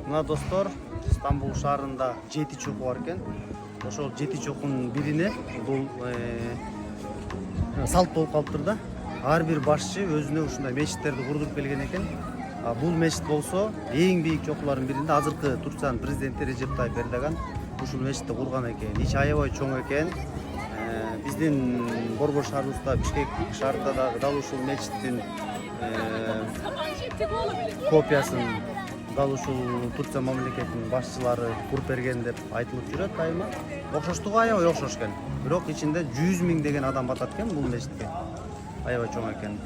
Мына достор, Стамбул шаарында 7 чоку бар экен. Ошол 7 чокунун бирине бул салт болуп калыптыр да. Ар бир башчы өзүнө ушундай мечиттерди курдуруп келген экен. Бул мечит болсо эң бийик чокулардын биринде азыркы Турциянын президенти Режеп Тайып Эрдоган ушул мечитти курган экен. Ичи аябай чоң экен. Биздин борбор шаарыбызда, Бишкек шаарында дагы ушул мечиттин копиясын дал ушул Турция мамлекетинин башчылары куруп берген деп айтылып жүрөт айыма. Окшоштугу аябай окшош экен. Бирок ичинде 100 000 деген адам батат экен бул мечитке. Аябай чоң экен.